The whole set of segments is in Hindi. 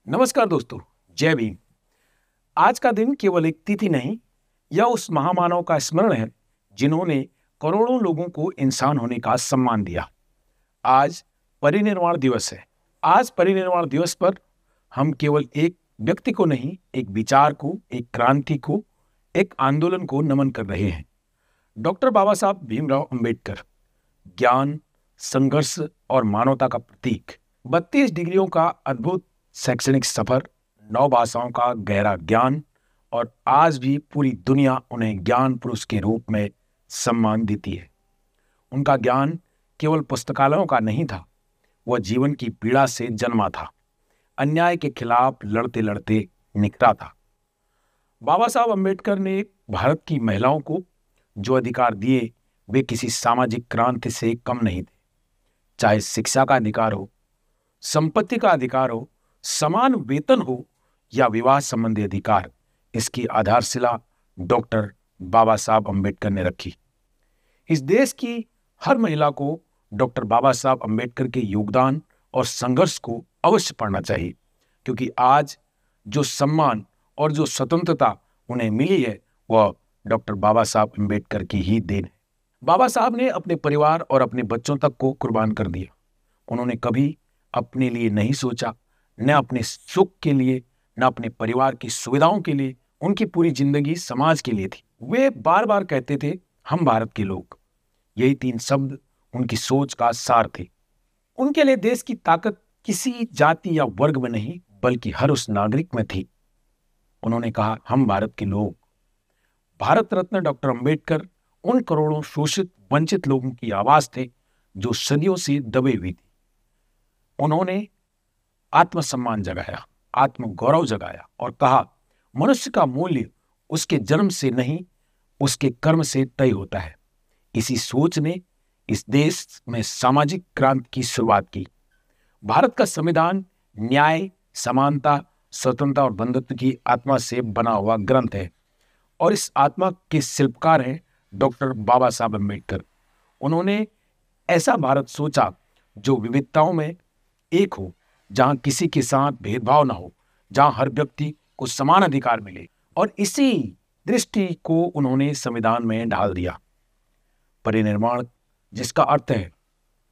नमस्कार दोस्तों, जय भीम। आज का दिन केवल एक तिथि नहीं, यह उस महामानव का स्मरण है जिन्होंने करोड़ों लोगों को इंसान होने का सम्मान दिया। आज परिनिर्वाण दिवस है। आज परिनिर्वाण दिवस पर हम केवल एक व्यक्ति को नहीं, एक विचार को, एक क्रांति को, एक आंदोलन को नमन कर रहे हैं। डॉक्टर बाबा साहब भीमराव अंबेडकर, ज्ञान, संघर्ष और मानवता का प्रतीक। 32 डिग्रियों का अद्भुत शैक्षणिक सफर, 9 भाषाओं का गहरा ज्ञान, और आज भी पूरी दुनिया उन्हें ज्ञान पुरुष के रूप में सम्मान देती है। उनका ज्ञान केवल पुस्तकालयों का नहीं था, वह जीवन की पीड़ा से जन्मा था, अन्याय के खिलाफ लड़ते लड़ते निकला था। बाबा साहब अंबेडकर ने भारत की महिलाओं को जो अधिकार दिए, वे किसी सामाजिक क्रांति से कम नहीं थे। चाहे शिक्षा का अधिकार हो, संपत्ति का अधिकार हो, समान वेतन हो या विवाह संबंधी अधिकार, इसकी आधारशिला डॉक्टर बाबा साहब अंबेडकर ने रखी। इस देश की हर महिला को डॉक्टर बाबा साहब अंबेडकर के योगदान और संघर्ष को अवश्य पढ़ना चाहिए, क्योंकि आज जो सम्मान और जो स्वतंत्रता उन्हें मिली है, वह डॉक्टर बाबा साहब अंबेडकर की ही देन है। बाबा साहब ने अपने परिवार और अपने बच्चों तक को कुर्बान कर दिया। उन्होंने कभी अपने लिए नहीं सोचा, न अपने सुख के लिए, न अपने परिवार की सुविधाओं के लिए। उनकी पूरी जिंदगी समाज के लिए थी। वे बार बार कहते थे, हम भारत के लोग। यही 3 शब्द उनकी सोच का सार थे। उनके लिए देश की ताकत किसी जाति या वर्ग में नहीं, बल्कि हर उस नागरिक में थी। उन्होंने कहा, हम भारत के लोग। भारत रत्न डॉक्टर अंबेडकर उन करोड़ों शोषित, वंचित लोगों की आवाज थे जो सदियों से दबे हुए थे। उन्होंने आत्मसम्मान जगाया, आत्मगौरव जगाया और कहा, मनुष्य का मूल्य उसके जन्म से नहीं, उसके कर्म से तय होता है। इसी सोच ने इस देश में सामाजिक क्रांति की शुरुआत की। भारत का संविधान न्याय, समानता, स्वतंत्रता और बंधुत्व की आत्मा से बना हुआ ग्रंथ है, और इस आत्मा के शिल्पकार हैं डॉक्टर बाबा साहब अंबेडकर। उन्होंने ऐसा भारत सोचा जो विविधताओं में एक हो, जहां किसी के साथ भेदभाव ना हो, जहां हर व्यक्ति को समान अधिकार मिले, और इसी दृष्टि को उन्होंने संविधान में ढाल दिया। परिनिर्वाण, जिसका अर्थ है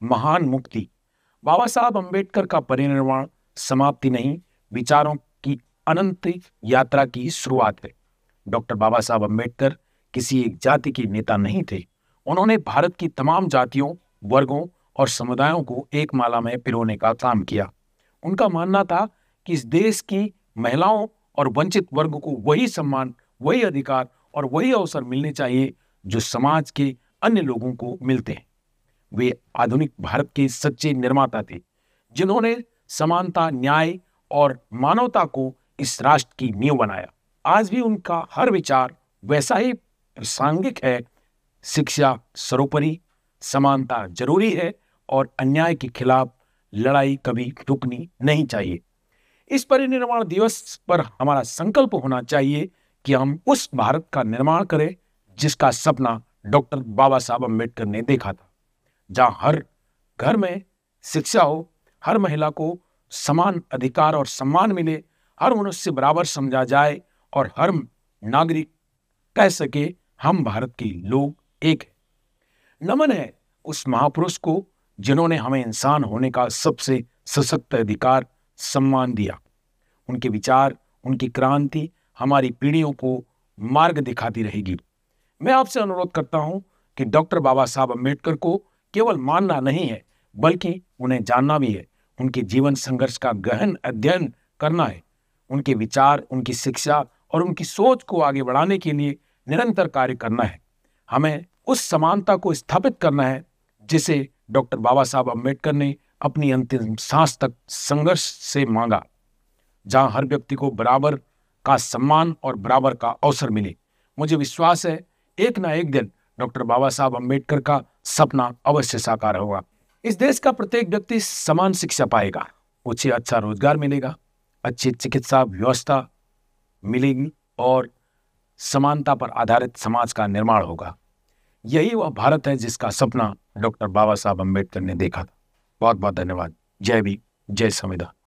महान मुक्ति। बाबा साहब अंबेडकर का परिनिर्वाण समाप्ति नहीं, विचारों की अनंत यात्रा की शुरुआत है। डॉक्टर बाबा साहब अंबेडकर किसी एक जाति के नेता नहीं थे। उन्होंने भारत की तमाम जातियों, वर्गों और समुदायों को एक माला में पिरोने का काम किया। उनका मानना था कि इस देश की महिलाओं और वंचित वर्ग को वही सम्मान, वही अधिकार और वही अवसर मिलने चाहिए जो समाज के अन्य लोगों को मिलते हैं। वे आधुनिक भारत के सच्चे निर्माता थे, जिन्होंने समानता, न्याय और मानवता को इस राष्ट्र की नींव बनाया। आज भी उनका हर विचार वैसा ही प्रासंगिक है। शिक्षा सर्वोपरि, समानता जरूरी है और अन्याय के खिलाफ लड़ाई कभी रुकनी नहीं चाहिए। इस परिनिर्वाण दिवस पर हमारा संकल्प होना चाहिए कि हम उस भारत का निर्माण करें जिसका सपना डॉक्टर बाबा साहब अंबेडकर ने देखा था, जहां हर घर में शिक्षा हो, हर महिला को समान अधिकार और सम्मान मिले, हर मनुष्य बराबर समझा जाए और हर नागरिक कह सके, हम भारत के लोग एक हैं। नमन है उस महापुरुष को जिन्होंने हमें इंसान होने का सबसे सशक्त अधिकार, सम्मान दिया। उनके विचार, उनकी क्रांति हमारी पीढ़ियों को मार्ग दिखाती रहेगी। मैं आपसे अनुरोध करता हूं कि डॉक्टर बाबा साहब अंबेडकर को केवल मानना नहीं है, बल्कि उन्हें जानना भी है। उनके जीवन संघर्ष का गहन अध्ययन करना है। उनके विचार, उनकी शिक्षा और उनकी सोच को आगे बढ़ाने के लिए निरंतर कार्य करना है। हमें उस समानता को स्थापित करना है जिसे डॉक्टर बाबा साहब अंबेडकर ने अपनी अंतिम सांस तक संघर्ष से मांगा, जहां हर व्यक्ति को बराबर का सम्मान और बराबर का अवसर मिले। मुझे विश्वास है, एक ना एक दिन डॉक्टर बाबा साहब अंबेडकर का सपना अवश्य साकार होगा। इस देश का प्रत्येक व्यक्ति समान शिक्षा पाएगा, उसे अच्छा रोजगार मिलेगा, अच्छी चिकित्सा व्यवस्था मिलेगी और समानता पर आधारित समाज का निर्माण होगा। यही वह भारत है जिसका सपना डॉक्टर बाबा साहब अंबेडकर ने देखा था। बहुत बहुत धन्यवाद। जय भीम, जय संविधान।